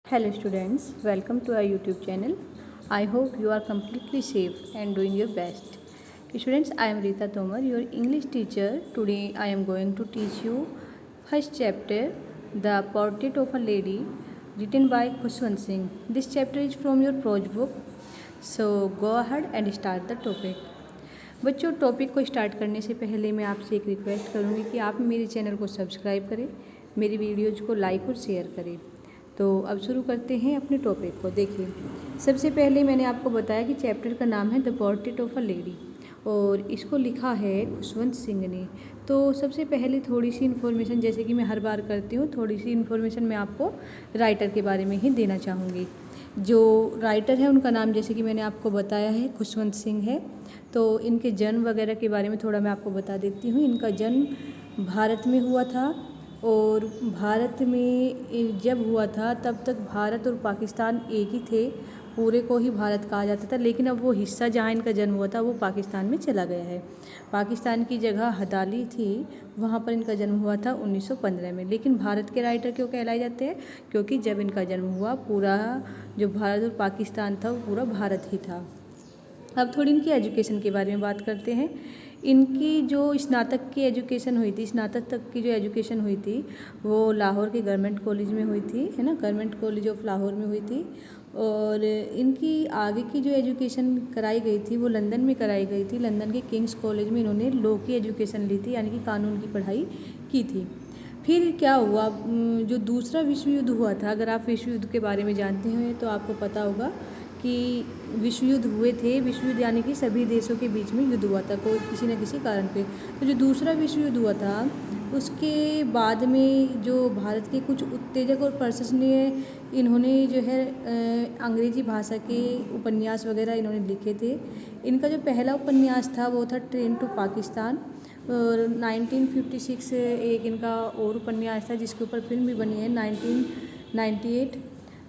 Hello students, welcome to our YouTube channel. I hope you are completely safe and doing your best. Students, I am Rita Tomar, your English teacher. Today I am going to teach you first chapter, The Portrait of a Lady, written by Khushwant Singh. This chapter is from your prose book. So go ahead and start the topic. बच्चों, topic को start करने से पहले मैं आपसे एक request करूँगी कि आप मेरे चैनल को सब्सक्राइब करें, मेरी वीडियोज़ को लाइक और शेयर करें। तो अब शुरू करते हैं अपने टॉपिक को। देखिए, सबसे पहले मैंने आपको बताया कि चैप्टर का नाम है the portrait of a lady और इसको लिखा है खुशवंत सिंह ने। तो सबसे पहले थोड़ी सी इन्फॉर्मेशन, जैसे कि मैं हर बार करती हूँ, थोड़ी सी इन्फॉर्मेशन मैं आपको राइटर के बारे में ही देना चाहूँगी। जो राइटर है उनका नाम, जैसे कि मैंने आपको बताया है, खुशवंत सिंह है। तो इनके जन्म वगैरह के बारे में थोड़ा मैं आपको बता देती हूँ। इनका जन्म भारत में हुआ था और भारत में जब हुआ था तब तक भारत और पाकिस्तान एक ही थे, पूरे को ही भारत कहा जाता था। लेकिन अब वो हिस्सा जहाँ इनका जन्म हुआ था वो पाकिस्तान में चला गया है। पाकिस्तान की जगह हदाली थी, वहाँ पर इनका जन्म हुआ था 1915 में। लेकिन भारत के राइटर क्यों कहलाए जाते हैं? क्योंकि जब इनका जन्म हुआ पूरा जो भारत और पाकिस्तान था वो पूरा भारत ही था। अब थोड़ी इनकी एजुकेशन के बारे में बात करते हैं। इनकी जो स्नातक की एजुकेशन हुई थी, स्नातक तक की जो एजुकेशन हुई थी वो लाहौर के गवर्नमेंट कॉलेज में हुई थी, है ना, गवर्नमेंट कॉलेज ऑफ लाहौर में हुई थी। और इनकी आगे की जो एजुकेशन कराई गई थी वो लंदन में कराई गई थी। लंदन के किंग्स कॉलेज में इन्होंने लॉ की एजुकेशन ली थी, यानी कि कानून की पढ़ाई की थी। फिर क्या हुआ, जो दूसरा विश्व युद्ध हुआ था, अगर आप विश्व युद्ध के बारे में जानते हैं तो आपको पता होगा कि विश्व युद्ध हुए थे। विश्व युद्ध यानी कि सभी देशों के बीच में युद्ध हुआ था कोई किसी न किसी कारण पे। तो जो दूसरा विश्व युद्ध हुआ था उसके बाद में जो भारत के कुछ उत्तेजक और प्रशंसनीय इन्होंने जो है अंग्रेजी भाषा के उपन्यास वगैरह इन्होंने लिखे थे। इनका जो पहला उपन्यास था वो था ट्रेन टू पाकिस्तान। और 1956 एक इनका और उपन्यास था जिसके ऊपर फिल्म भी बनी है 1998।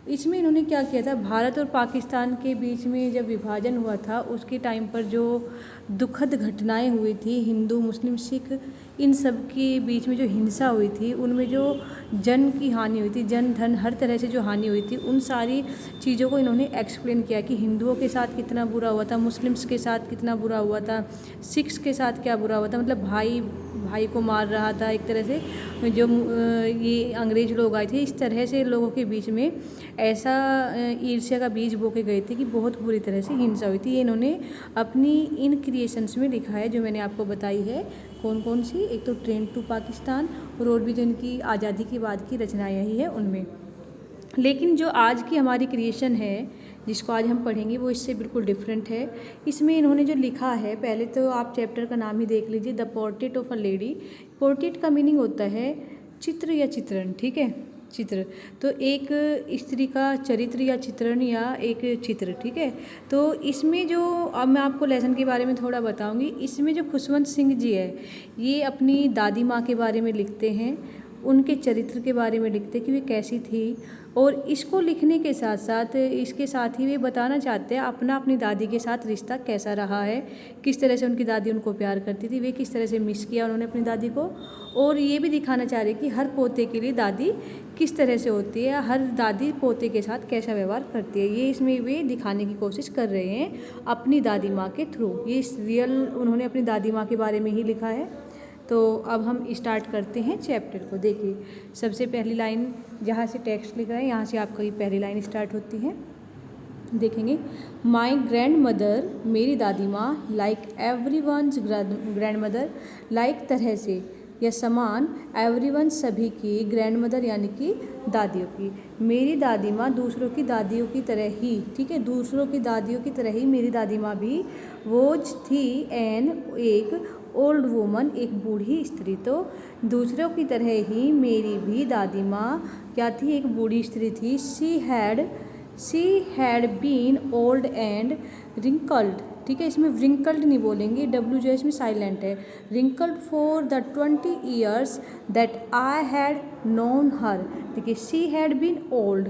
इसमें इन्होंने क्या किया था, भारत और पाकिस्तान के बीच में जब विभाजन हुआ था उसके टाइम पर जो दुखद घटनाएं हुई थी, हिंदू मुस्लिम सिख इन सब के बीच में जो हिंसा हुई थी, उनमें जो जन की हानि हुई थी, जन धन हर तरह से जो हानि हुई थी, उन सारी चीज़ों को इन्होंने एक्सप्लेन किया कि हिंदुओं के साथ कितना बुरा हुआ था, मुस्लिम्स के साथ कितना बुरा हुआ था, सिख्स के साथ क्या बुरा हुआ था। मतलब भाई भाई को मार रहा था एक तरह से। जो ये अंग्रेज लोग आए थे, इस तरह से लोगों के बीच में ऐसा ईर्ष्या का बीज बोके गए थे कि बहुत बुरी तरह से हिंसा हुई थी। ये इन्होंने अपनी इन क्रिएशंस में लिखा है जो मैंने आपको बताई है। कौन कौन सी? एक तो ट्रेन टू पाकिस्तान और भी जो इनकी आज़ादी के बाद की रचनाएँ ही है उनमें। लेकिन जो आज की हमारी क्रिएशन है जिसको आज हम पढ़ेंगे वो इससे बिल्कुल डिफरेंट है। इसमें इन्होंने जो लिखा है, पहले तो आप चैप्टर का नाम ही देख लीजिए, the portrait of a lady. Portrait का मीनिंग होता है चित्र या चित्रण, ठीक है, चित्र। तो एक स्त्री का चरित्र या चित्रण या एक चित्र, ठीक है। तो इसमें जो, अब मैं आपको लेसन के बारे में थोड़ा बताऊंगी। इसमें जो खुशवंत सिंह जी है ये अपनी दादी माँ के बारे में लिखते हैं, उनके चरित्र के बारे में लिखते हैं कि वे कैसी थी। और इसको लिखने के साथ साथ इसके साथ ही वे बताना चाहते हैं अपनी दादी के साथ रिश्ता कैसा रहा है, किस तरह से उनकी दादी उनको प्यार करती थी, वे किस तरह से मिस किया उन्होंने अपनी दादी को। और ये भी दिखाना चाह रहे कि हर पोते के लिए दादी किस तरह से होती है, हर दादी पोते के साथ कैसा व्यवहार करती है, ये इसमें वे दिखाने की कोशिश कर रहे हैं अपनी दादी माँ के थ्रू। ये रियल उन्होंने अपनी दादी माँ के बारे में ही लिखा है। तो अब हम स्टार्ट करते हैं चैप्टर को। देखिए, सबसे पहली लाइन जहाँ से टेक्स्ट लिख रहा है यहाँ से आपकी पहली लाइन स्टार्ट होती है। देखेंगे, माई ग्रैंड मदर, मेरी दादी माँ, like every once grandmother, like तरह से या समान, एवरीवन सभी की, ग्रैंड मदर यानी कि दादियों की। मेरी दादी माँ दूसरों की दादियों की तरह ही, ठीक है, दूसरों की दादियों की तरह ही मेरी दादी माँ भी वो थी एन एक ओल्ड वूमन, एक बूढ़ी स्त्री। तो दूसरों की तरह ही मेरी भी दादी माँ क्या थी, एक बूढ़ी स्त्री थी। She had been old and wrinkled, ठीक है, इसमें रिंकल्ड नहीं बोलेंगे, डब्ल्यू जो इसमें साइलेंट है। Wrinkled for the 20 years that I had known her. देखिए, she had been old,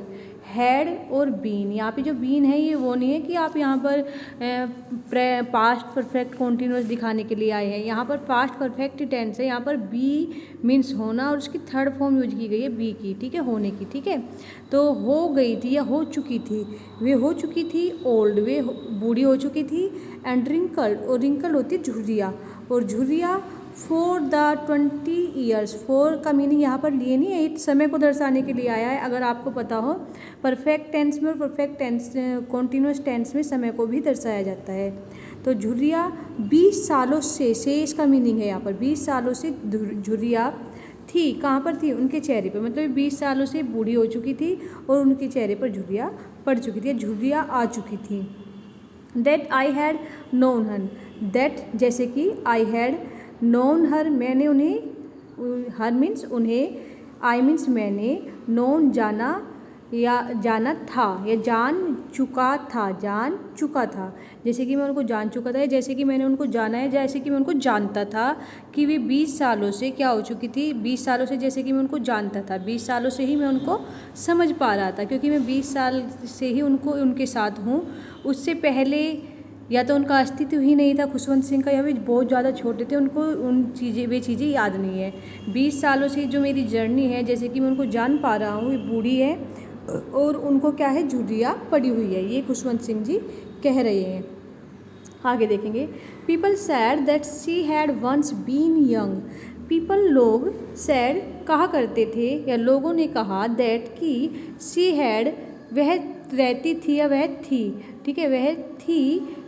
had or been. यहाँ पे जो बीन है ये वो नहीं है कि आप यहाँ पर पास्ट परफेक्ट कॉन्टिन्यूस दिखाने के लिए आए हैं। यहाँ पर पास्ट परफेक्ट टेंस है, यहाँ पर बी मीन्स होना और उसकी थर्ड फॉर्म यूज की गई है बी की, ठीक है, होने की, ठीक है। तो हो गई थी या हो चुकी थी, वे हो चुकी थी, ओल्ड वे बूढ़ी हो चुकी थी, एंड रिंकल्ड, और रिंकल्ड होती है झुर्रिया, और झुर्रिया फॉर द 20 ईयर्स। फॉर का मीनिंग यहाँ पर लिए नहीं है, इस समय को दर्शाने के लिए आया है। अगर आपको पता हो परफेक्ट टेंस में और परफेक्ट टेंस कॉन्टिन्यूस टेंस में समय को भी दर्शाया जाता है। तो झुर्रिया 20 सालों से इसका मीनिंग है यहाँ पर 20 सालों से झुर्रिया थी। कहाँ पर थी? उनके चेहरे पर, मतलब 20 सालों से बूढ़ी हो चुकी थी और उनके चेहरे पर झुर्रिया पड़ चुकी थी, झुर्रिया आ चुकी थी। That I had known her, that जैसे कि आई हैड नोन हर, मैंने उन्हें, हर मीन्स उन्हें, आई मीन्स मैंने, नोन जाना या जाना था या जान चुका था, जान चुका था। जैसे कि मैं उनको जान चुका था, जैसे कि मैंने उनको जाना है, जैसे कि मैं उनको जानता था कि वे 20 सालों से क्या हो चुकी थी, 20 सालों से, जैसे कि मैं उनको जानता था, 20 सालों से ही मैं उनको समझ पा रहा था, क्योंकि मैं 20 साल से ही उनके साथ हूँ। उससे पहले या तो उनका अस्तित्व ही नहीं था खुशवंत सिंह का, या वे बहुत ज़्यादा छोटे थे, उनको वे चीज़ें याद नहीं है। 20 सालों से जो मेरी जर्नी है, जैसे कि मैं उनको जान पा रहा हूँ, वे बूढ़ी है और उनको क्या है, झुर्रिया पड़ी हुई है, ये खुशवंत सिंह जी कह रहे हैं। आगे देखेंगे, people said that she had once been young. People लोग, सैड कहा करते थे या लोगों ने कहा, दैट की शी हैड वह रहती थी या वह थी, ठीक है, वह थी,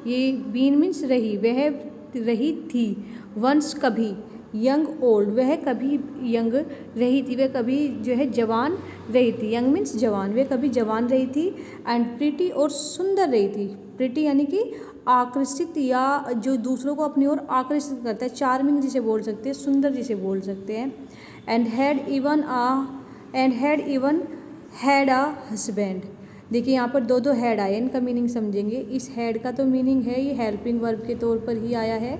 ये बीन मीन्स रही, वह रही थी, वंस कभी, यंग ओल्ड वह कभी यंग रही थी, वह कभी जो है जवान रही थी, यंग मीन्स जवान, वह कभी जवान रही थी, एंड प्रिटी और सुंदर रही थी। प्रिटी यानी कि आकर्षित या जो दूसरों को अपनी ओर आकर्षित करता है, चार्मिंग जिसे बोल सकते हैं, सुंदर जिसे बोल सकते हैं। And had even had a husband. देखिए यहाँ पर दो हैड आए, इनका मीनिंग समझेंगे। इस हैड का तो मीनिंग है ये हेल्पिंग वर्ब के तौर पर ही आया है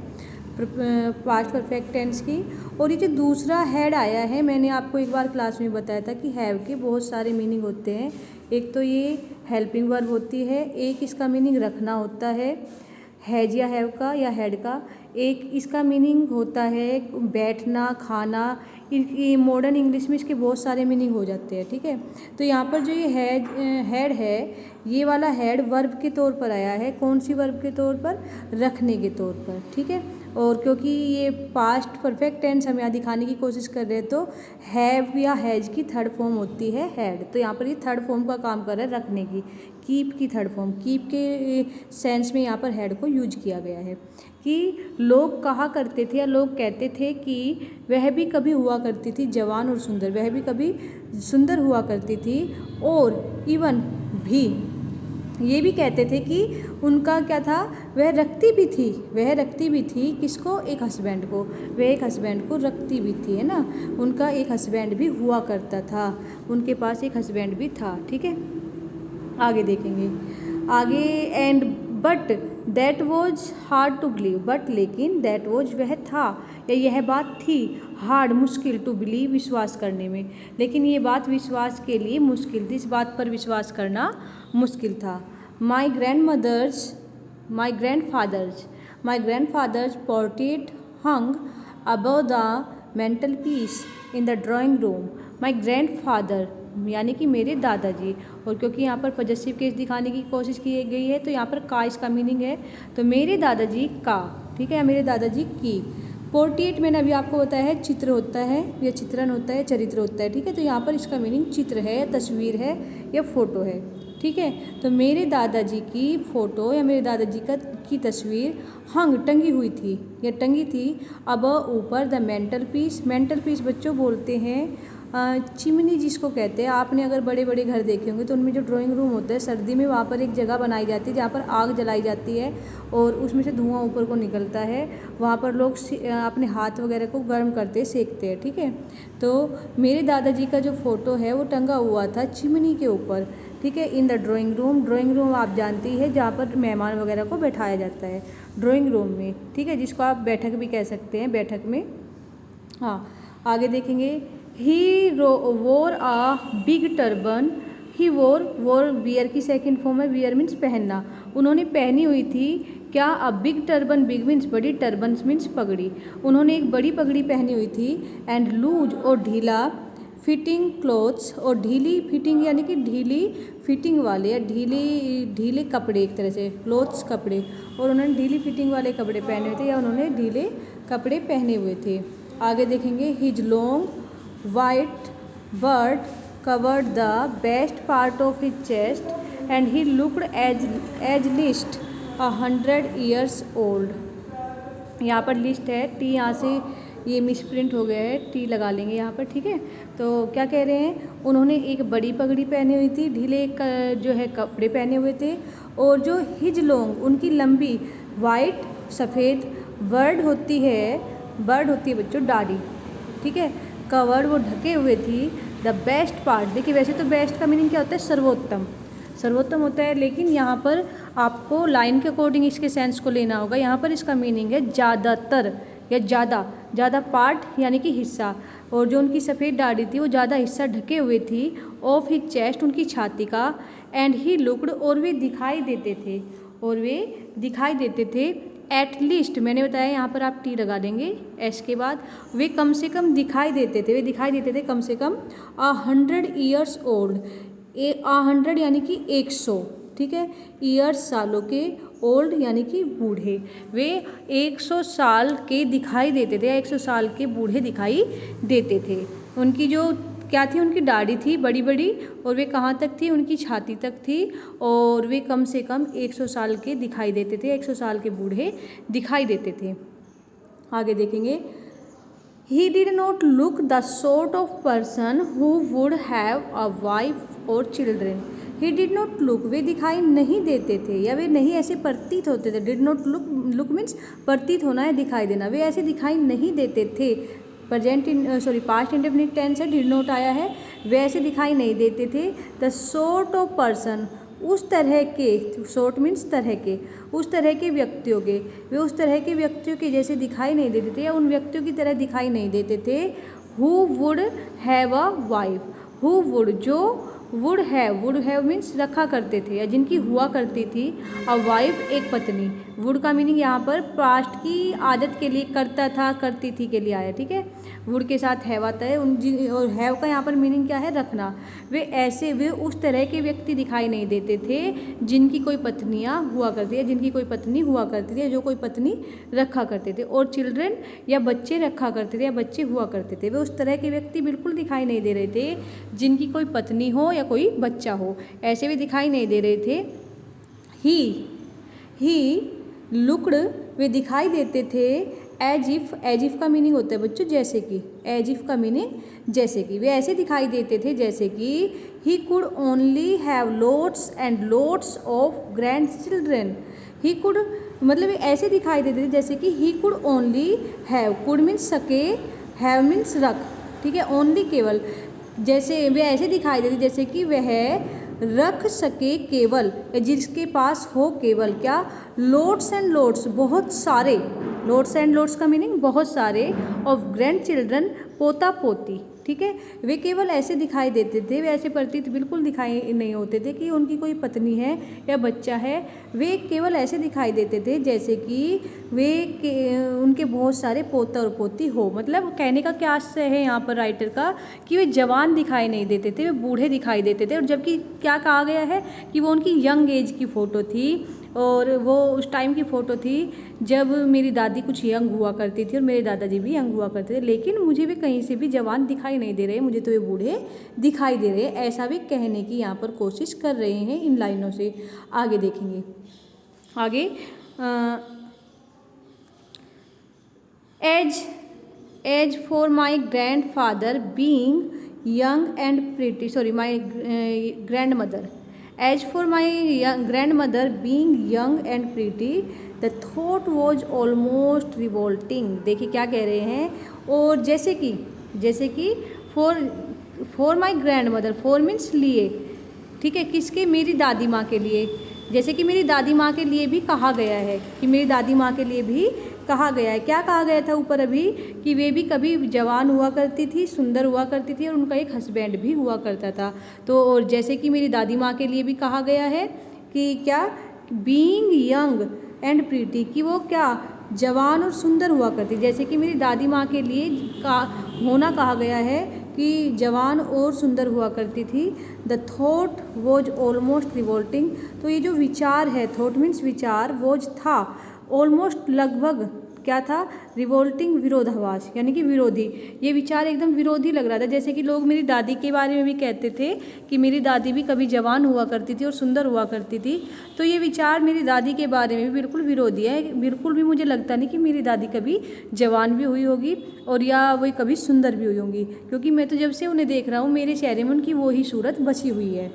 पास्ट परफेक्ट टेंस की। और ये जो दूसरा हैड आया है, मैंने आपको एक बार क्लास में बताया था कि हैव के बहुत सारे मीनिंग होते हैं। एक तो ये हेल्पिंग वर्ब होती है, एक इसका मीनिंग रखना होता है, हैज या हैव का या हैड का। एक इसका मीनिंग होता है बैठना, खाना। मॉडर्न इंग्लिश में इसके बहुत सारे मीनिंग हो जाते हैं, ठीक है। तो यहाँ पर जो ये हैड है, ये वाला हैड वर्ब के तौर पर आया है। कौन सी वर्ब के तौर पर? रखने के तौर पर, ठीक है। और क्योंकि ये पास्ट परफेक्ट टेंस हम यहाँ दिखाने की कोशिश कर रहे हैं, तो हैव या हैज की थर्ड फॉर्म होती है हैड। तो यहाँ पर ये थर्ड फॉर्म का काम कर रहा है, रखने की। कीप की थर्ड फॉर्म, कीप के सेंस में यहाँ पर हैड को यूज किया गया है। कि लोग कहा करते थे या लोग कहते थे कि वह भी कभी हुआ करती थी जवान और सुंदर, वह भी कभी सुंदर हुआ करती थी। और इवन भी ये भी कहते थे कि उनका क्या था, वह रखती भी थी किसको? एक हस्बैंड को, वह एक हस्बैंड को रखती भी थी, है ना। उनका एक हस्बैंड भी हुआ करता था, उनके पास एक हस्बैंड भी था, ठीक है। आगे देखेंगे, आगे and but that was hard to believe, but लेकिन दैट वॉज वह था या यह बात थी, हार्ड मुश्किल, टू बिलीव विश्वास करने में, लेकिन ये बात विश्वास के लिए मुश्किल थी, इस बात पर विश्वास करना मुश्किल था। माई grandfather's portrait hung above the mantelpiece in the drawing room। My grandfather यानी कि मेरे दादाजी, और क्योंकि यहाँ पर पॉजेसिव केस दिखाने की कोशिश की गई है, तो यहाँ पर का इसका मीनिंग है, तो मेरे दादाजी का, ठीक है, मेरे दादाजी की। पोर्ट्रेट मैंने अभी आपको बताया है चित्र होता है या चित्रण होता है, चरित्र होता है, ठीक है। तो यहाँ पर इसका मीनिंग चित्र है, तस्वीर है या फोटो है, ठीक है। तो मेरे दादाजी की फ़ोटो या मेरे दादाजी की तस्वीर हंग टंगी हुई थी या टंगी थी, अब ऊपर द मेंटल पीस बच्चों बोलते हैं चिमनी जिसको कहते हैं। आपने अगर बड़े बड़े घर देखे होंगे तो उनमें जो ड्राइंग रूम होता है, सर्दी में वहाँ पर एक जगह बनाई जाती है जहाँ पर आग जलाई जाती है और उसमें से धुआं ऊपर को निकलता है। वहाँ पर लोग अपने हाथ वगैरह को गर्म करते सेकते हैं, ठीक है। तो मेरे दादाजी का जो फ़ोटो है वो टंगा हुआ था चिमनी के ऊपर, ठीक है, इन द ड्राइंग रूम आप जानती है जहाँ पर मेहमान वगैरह को बैठाया जाता है, ड्राइंग रूम में, ठीक है, जिसको आप बैठक भी कह सकते हैं, बैठक में। हाँ, आगे देखेंगे, ही वोर अ बिग टर्बन ही वोर वियर की सेकंड फॉर्म है, वियर मीन्स पहनना। उन्होंने पहनी हुई थी क्या, a big turban, big means बड़ी, टर्बन मीन्स पगड़ी। उन्होंने एक बड़ी पगड़ी पहनी हुई थी। एंड लूज और ढीला, फिटिंग क्लोथ्स और ढीली फिटिंग यानी कि ढीली फिटिंग वाले या ढीले कपड़े, एक तरह से क्लोथ्स कपड़े, और उन्होंने ढीली फिटिंग वाले कपड़े पहने हुए थे या उन्होंने ढीले कपड़े पहने हुए थे। आगे देखेंगे, his long white beard covered the best part of his chest and he looked at least 100 years old. यहाँ पर लिस्ट है, टी यहाँ से ये मिसप्रिंट हो गया है, टी लगा लेंगे यहाँ पर, ठीक है। तो क्या कह रहे हैं, उन्होंने एक बड़ी पगड़ी पहनी हुई थी, ढीले जो है कपड़े पहने हुए थे, और जो हिज लॉन्ग उनकी लंबी, वाइट सफ़ेद, बर्ड होती है बच्चों दाढ़ी, ठीक है, कवर्ड वो ढके हुए थी, द बेस्ट पार्ट। देखिए वैसे तो बेस्ट का मीनिंग क्या होता है, सर्वोत्तम होता है, लेकिन यहाँ पर आपको लाइन के अकॉर्डिंग इसके सेंस को लेना होगा। यहाँ पर इसका मीनिंग है ज़्यादातर या ज़्यादा पार्ट यानी कि हिस्सा, और जो उनकी सफ़ेद दाढ़ी थी वो ज़्यादा हिस्सा ढके हुए थी, ऑफ हिज चेस्ट उनकी छाती का, एंड ही लुक्ड और वे दिखाई देते थे, एट लीस्ट मैंने बताया यहाँ पर आप टी लगा देंगे एस के बाद, वे कम से कम दिखाई देते थे कम से कम 100 years ओल्ड। 100 यानी कि 100, ठीक है, ईयर्स सालों के, ओल्ड यानी कि बूढ़े, वे 100 साल के दिखाई देते थे, 100 साल के बूढ़े दिखाई देते थे। उनकी जो क्या थी, उनकी दाढ़ी थी बड़ी बड़ी, और वे कहाँ तक थी, उनकी छाती तक थी, और वे कम से कम 100 साल के दिखाई देते थे, 100 साल के बूढ़े दिखाई देते थे। आगे देखेंगे, he did not look the sort of person who would have a wife or children. He did not look, वे दिखाई नहीं देते थे या वे नहीं ऐसे प्रतीत होते थे। डिड नॉट लुक मीन्स प्रतीत होना है, दिखाई देना, वे ऐसे दिखाई नहीं देते थे। पास्ट इंडेफिनिट टेंस है, डिड नॉट आया है, वे ऐसे दिखाई नहीं देते थे। द सॉर्ट ऑफ पर्सन, उस तरह के, सॉर्ट मीन्स तरह के, उस तरह के व्यक्तियों के, वे उस तरह के व्यक्तियों के जैसे दिखाई नहीं देते थे या उन व्यक्तियों की तरह दिखाई नहीं देते थे। Who would have a wife, who would, जो वुड हैव मीन्स रखा करते थे या जिनकी हुआ करती थी, अ वाइफ एक पत्नी। वुड का मीनिंग यहाँ पर पास्ट की आदत के लिए, करता था करती थी के लिए आया, ठीक है। वुड के साथ हैव आता है, और हैव का यहाँ पर मीनिंग क्या है, रखना। वे उस तरह के व्यक्ति दिखाई नहीं देते थे जिनकी कोई पत्नियाँ हुआ करती है, जिनकी कोई पत्नी हुआ करती थी, जो कोई पत्नी रखा करते थे, और चिल्ड्रेन या बच्चे रखा करते थे या बच्चे हुआ करते थे। वे उस तरह के व्यक्ति बिल्कुल दिखाई नहीं दे रहे थे जिनकी कोई पत्नी हो या कोई बच्चा हो, ऐसे भी दिखाई नहीं दे रहे थे। ही लुक्ड, वे दिखाई देते थे, एज इफ़ का मीनिंग होता है बच्चों जैसे कि, एज इफ़ का मीनिंग जैसे कि, वे ऐसे दिखाई देते थे जैसे कि he could only have lots and lots of grandchildren. He could मतलब वे ऐसे दिखाई देते थे जैसे कि he could only have, could means सके, हैव मीन्स रख, ठीक है, ओनली केवल, जैसे वे ऐसे दिखाई देते जैसे कि वह रख सके केवल, जिसके पास हो केवल क्या, लोट्स एंड लोट्स, बहुत सारे, लोट्स एंड लोट्स का मीनिंग बहुत सारे, ऑफ ग्रैंड चिल्ड्रन, पोता पोती, ठीक है। वे केवल ऐसे दिखाई देते थे, वे ऐसे प्रतीत बिल्कुल दिखाई नहीं होते थे कि उनकी कोई पत्नी है या बच्चा है। वे केवल ऐसे दिखाई देते थे जैसे कि उनके बहुत सारे पोता और पोती हो। मतलब कहने का क्या है यहाँ पर राइटर का, कि वे जवान दिखाई नहीं देते थे, वे बूढ़े दिखाई देते थे, और जबकि क्या कहा गया है कि वो उनकी यंग एज की फ़ोटो थी, और वो उस टाइम की फ़ोटो थी जब मेरी दादी कुछ यंग हुआ करती थी और मेरे दादाजी भी यंग हुआ करते थे, लेकिन मुझे भी कहीं से भी जवान दिखाई नहीं दे रहे, मुझे तो वे बूढ़े दिखाई दे रहे हैं, ऐसा भी कहने की यहाँ पर कोशिश कर रहे हैं इन लाइनों से। आगे देखेंगे, आगे as for my grandfather being young and pretty, my grandmother, as for my grandmother being young and pretty, the thought was almost revolting. देखिए क्या कह रहे हैं, और जैसे कि for my grandmother, for means लिए, ठीक है, किसके, मेरी दादी माँ के लिए, जैसे कि मेरी दादी माँ के लिए भी कहा गया है, कि मेरी दादी माँ के लिए भी कहा गया है। क्या कहा गया था ऊपर अभी कि वे भी कभी जवान हुआ करती थी, सुंदर हुआ करती थी और उनका एक हस्बैंड भी हुआ करता था। तो और जैसे कि मेरी दादी माँ के लिए भी कहा गया है कि क्या, बीइंग यंग एंड प्रीटी, कि वो क्या जवान और सुंदर हुआ करती। जैसे कि मेरी दादी माँ के लिए होना कहा गया है कि जवान और सुंदर हुआ करती थी। The thought was almost revolting, तो ये जो विचार है, थॉट मीन्स विचार, वॉज था, ऑलमोस्ट लगभग क्या था, रिवोल्टिंग विरोधाभास यानी कि विरोधी। ये विचार एकदम विरोधी लग रहा था। जैसे कि लोग मेरी दादी के बारे में भी कहते थे कि मेरी दादी भी कभी जवान हुआ करती थी और सुंदर हुआ करती थी, तो ये विचार मेरी दादी के बारे में भी बिल्कुल विरोधी है। बिल्कुल भी मुझे लगता नहीं कि मेरी दादी कभी जवान भी हुई होगी और या वही कभी सुंदर भी हुई होंगी, क्योंकि मैं तो जब से उन्हें देख रहा हूँ मेरे चेहरे में उनकी वो ही सूरत बची हुई है।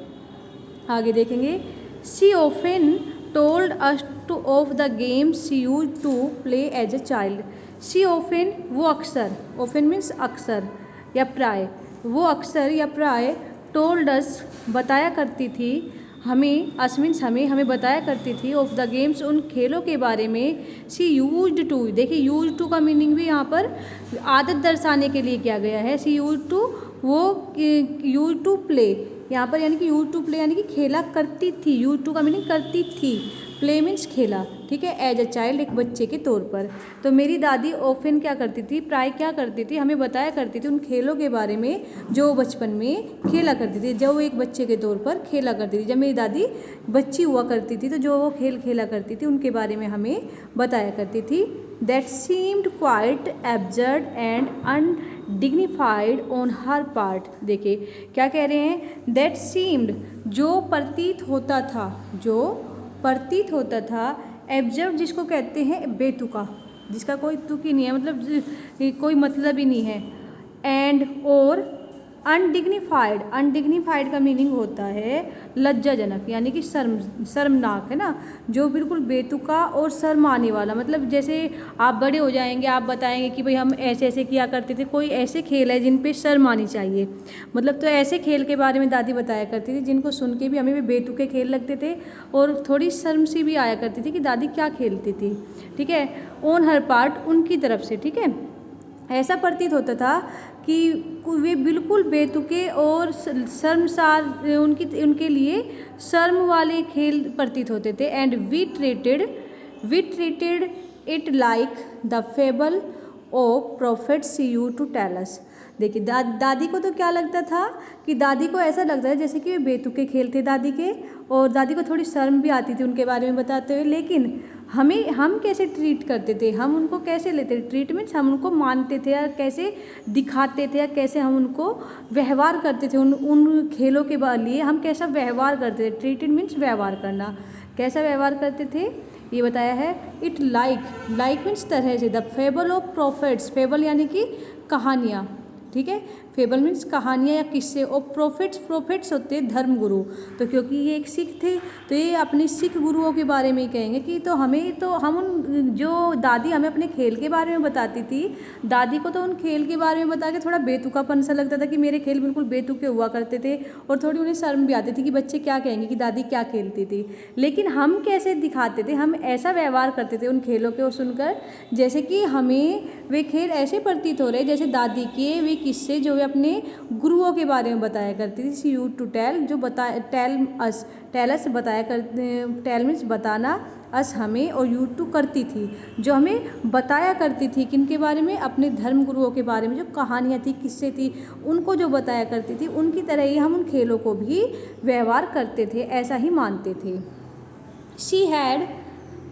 आगे देखेंगे, she often told us to of the games she used to play as a child. She often, वो अक्सर, often means अक्सर या प्राय, वो अक्सर या प्राय told us, बताया करती थी हमें, us means हमें बताया करती थी, of the games, उन खेलों के बारे में, she used to, देखिए used to का मीनिंग भी यहाँ पर आदत दर्शाने के लिए किया गया है। she used to, वो used to play यहाँ पर यानी कि यूज टू प्ले यानी कि खेला करती थी। यूज टू का मीनिंग करती थी, प्ले मीन्स खेला, ठीक है, एज अ चाइल्ड, एक बच्चे के तौर पर। तो मेरी दादी ऑफन क्या करती थी, प्राय क्या करती थी, हमें बताया करती थी उन खेलों के बारे में जो बचपन में खेला करती थी, जब वो एक बच्चे के तौर पर खेला करती थी। जब मेरी दादी बच्ची हुआ करती थी तो जो वो खेल खेला करती थी उनके बारे में हमें बताया करती थी। That seemed quite absurd and undignified on her part. देखिए क्या कह रहे हैं, दैट सीम्ड, जो प्रतीत होता था, जो प्रतीत होता था, एब्जर्व जिसको कहते हैं बेतुका, जिसका कोई तुक ही नहीं है, मतलब कोई मतलब ही नहीं है, एंड और अनडिग्निफाइड, अनडिग्निफाइड का मीनिंग होता है लज्जाजनक यानी कि शर्मनाक, है ना, जो बिल्कुल बेतुका और शर्म आने वाला। मतलब जैसे आप बड़े हो जाएंगे, आप बताएंगे कि भाई हम ऐसे ऐसे किया करते थे, कोई ऐसे खेल है जिन पे शर्म आनी चाहिए, मतलब तो ऐसे खेल के बारे में दादी बताया करती थी जिनको सुन के भी हमें भी बेतुके खेल लगते थे और थोड़ी शर्म सी भी आया करती थी कि दादी क्या खेलती थी, ठीक है, ऑन हर पार्ट, उनकी तरफ से, ठीक है। ऐसा प्रतीत होता था कि वे बिल्कुल बेतुके और शर्मसार, उनके लिए शर्म वाले खेल प्रतीत होते थे। And we treated it like the fable of prophet she यू टू टेल अस। देखिए दादी को तो क्या लगता था कि दादी को ऐसा लगता है जैसे कि वे बेतुके खेल थे दादी के, और दादी को थोड़ी शर्म भी आती थी उनके बारे में बताते हुए। लेकिन हम कैसे ट्रीट करते थे, हम उनको कैसे लेते थे, ट्रीटमेंट्स हम उनको मानते थे या कैसे दिखाते थे या कैसे हम उनको व्यवहार करते थे, उन खेलों के लिए हम कैसा व्यवहार करते थे। ट्रीटेड मीन्स व्यवहार करना, कैसा व्यवहार करते थे ये बताया है। इट लाइक मीन्स तरह से, the fable of profits, fable यानी कि कहानियाँ, ठीक है, फेबल मीन्स कहानियाँ या किस्से, और प्रोफेट्स होते हैं धर्मगुरु। तो क्योंकि ये एक सिख थे तो ये अपने सिख गुरुओं के बारे में ही कहेंगे कि तो हम उन जो दादी हमें अपने खेल के बारे में बताती थी, दादी को तो उन खेल के बारे में बता के थोड़ा बेतुकापन सा लगता था कि मेरे खेल बिल्कुल बेतुके हुआ करते थे, और थोड़ी उन्हें शर्म भी आती थी कि बच्चे क्या कहेंगे कि दादी क्या खेलती थी। लेकिन हम कैसे दिखाते थे, हम ऐसा व्यवहार करते थे उन खेलों को सुनकर जैसे कि हमें वे खेल ऐसे प्रतीत हो रहे जैसे दादी के वे किस्से जो वे अपने गुरुओं के बारे में बताया करती थी। शी यूज्ड टू टेल, जो टेल अस बताया करते, टेल मीन्स बताना, अस हमें, और यूज्ड टू करती थी, जो हमें बताया करती थी किनके बारे में, अपने धर्म गुरुओं के बारे में, जो कहानियाँ थी, किस्से थी, उनको जो बताया करती थी उनकी तरह ही हम उन खेलों को भी व्यवहार करते थे, ऐसा ही मानते थे। She had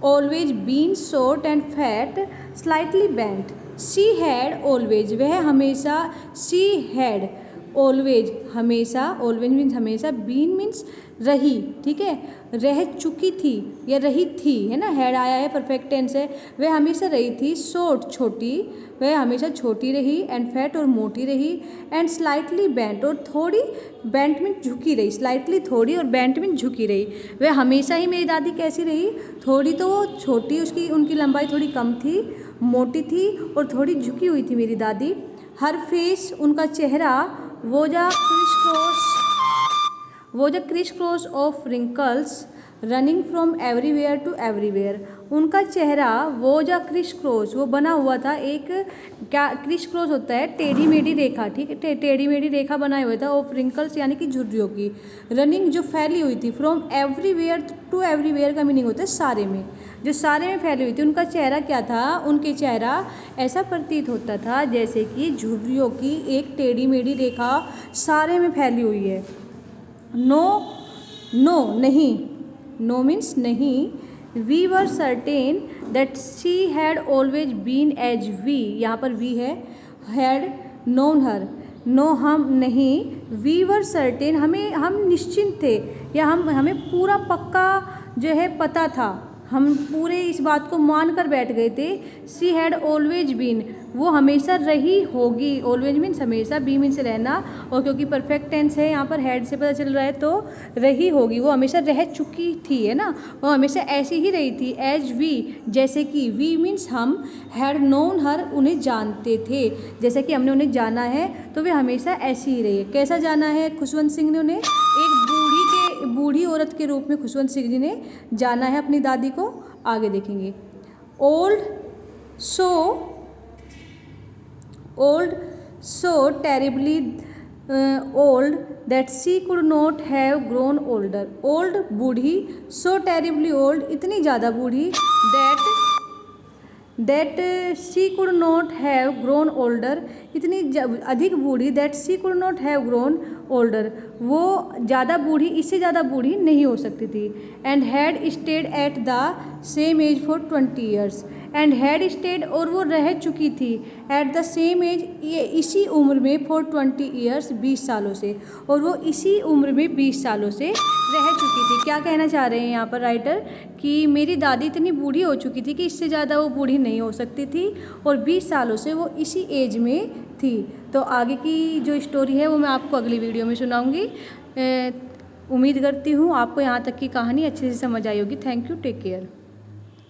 always been short and fat slightly bent. She had always, वह हमेशा, शी हैड ऑलवेज, हमेशा, ऑलवेज मीन्स हमेशा, बीन मीन्स रही, ठीक है, रह चुकी थी या रही थी, है ना, हैड आया है, परफेक्ट टेंस है, वह हमेशा रही थी, शॉर्ट छोटी, वह हमेशा छोटी रही, एंड फैट और मोटी रही, एंड स्लाइटली बेंट, और थोड़ी, बेंट मीन्स झुकी रही, स्लाइटली थोड़ी और बेंट मीन्स झुकी रही। वह हमेशा ही मेरी दादी कैसी रही, थोड़ी तो वो छोटी, उनकी लंबाई थोड़ी कम थी, मोटी थी और थोड़ी झुकी हुई थी मेरी दादी। हर फेस, उनका चेहरा, वो जो criss cross of wrinkles running from everywhere to everywhere. उनका चेहरा वो जो क्रिश क्रॉस वो बना हुआ था, एक क्या क्रिश क्रॉस होता है, टेढ़ी मेढ़ी रेखा, ठीक है, टेढ़ी मेढ़ी रेखा बनाए हुए था, ऑफ रिंकल्स यानी कि झुर्रियों की। रनिंग जो फैली हुई थी, फ्रॉम एवरीवेयर टू एवरीवेयर का मीनिंग होता है सारे में, जो सारे में फैली हुई थी। उनका चेहरा क्या था, उनके चेहरा ऐसा प्रतीत होता था जैसे कि झुर्रियों की एक टेढ़ी मेढ़ी रेखा सारे में फैली हुई है। नो नो नहीं, नो मीन्स नहीं। We were certain that she had always been as we, यहाँ पर वी है, हैड नोन हर। नो हम नहीं, वी वर सर्टेन हम निश्चिंत थे, या हमें पूरा पक्का जो है पता था, हम पूरे इस बात को मान कर बैठ गए थे। शी हैड ऑलवेज बीन, वो हमेशा रही होगी, ऑलवेज मीन्स हमेशा, बी मीन्स रहना, और क्योंकि परफेक्ट टेंस है यहाँ पर हैड से पता चल रहा है तो रही होगी, वो हमेशा रह चुकी थी, है ना, वो हमेशा ऐसी ही रही थी। एज वी, जैसे कि, वी मीन्स हम, हैड नोन हर, उन्हें जानते थे, जैसे कि हमने उन्हें जाना है तो वे हमेशा ऐसी ही रही है। कैसा जाना है खुशवंत सिंह ने उन्हें? एक बूढ़ी औरत के रूप में खुशवंत सिंह जी ने जाना है अपनी दादी को। आगे देखेंगे। Old so terribly old that she could not have grown older. Old Burhi, so terribly old इतनी ज़्यादा बूढ़ी, that she could not have grown older इतनी अधिक बूढ़ी, that she could not have grown older वो ज़्यादा बूढ़ी, इससे ज़्यादा बूढ़ी नहीं हो सकती थी। And had stayed at the same age for 20 years. And had stayed, और वो रह चुकी थी, एट द सेम एज, ये इसी उम्र में, फॉर 20 ईयर्स 20 सालों से, और वो इसी उम्र में 20 सालों से रह चुकी थी। क्या कहना चाह रहे हैं यहाँ पर राइटर, कि मेरी दादी इतनी बूढ़ी हो चुकी थी कि इससे ज़्यादा वो बूढ़ी नहीं हो सकती थी, और 20 सालों से वो इसी एज में थी। तो आगे की जो स्टोरी है वो मैं आपको अगली वीडियो में सुनाऊंगी। उम्मीद करती हूँ आपको यहाँ तक की कहानी अच्छे से समझ आई होगी। Thank you, take care.